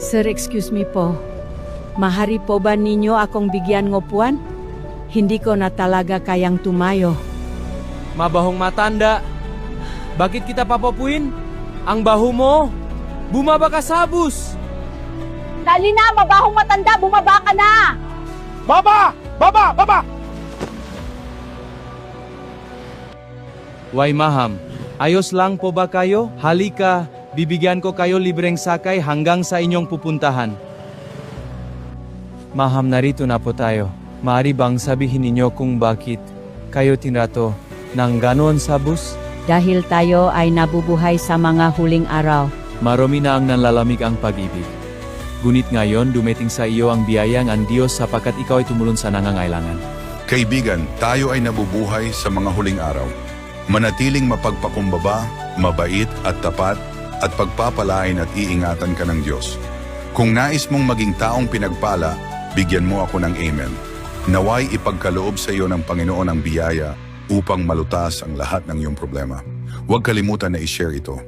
Sir, excuse me po. Mahari po ba ninyo akong bigyan ng upuan? Hindi ko na talaga kayang tumayo. Mabahong matanda. Bakit kita papapuin? Ang baho mo. Bumaba ka sa bus. Dali na, mabahong matanda, bumaba ka na! Baba! Baba! Baba! Why maham, ayos lang po ba kayo? Halika, bibigyan ko kayo libreng sakay hanggang sa inyong pupuntahan. Maham, narito na po tayo. Maaari bang sabihin ninyo kung bakit kayo tinrato ng ganoon sa bus? Dahil tayo ay nabubuhay sa mga huling araw. Marami na ang nanlalamig ang pag-ibig. Ngunit ngayon dumating sa iyo ang biyaya ng Diyos sapagkat ikaw ay tumulong sa nangangailangan. Kaibigan, tayo ay nabubuhay sa mga huling araw. Manatiling mapagpakumbaba, mabait at tapat, at pagpapalain at iingatan ka ng Diyos. Kung nais mong maging taong pinagpala, bigyan mo ako ng amen. Naway ipagkaloob sa iyo ng Panginoon ang biyaya upang malutas ang lahat ng iyong problema. Huwag kalimutan na i-share ito.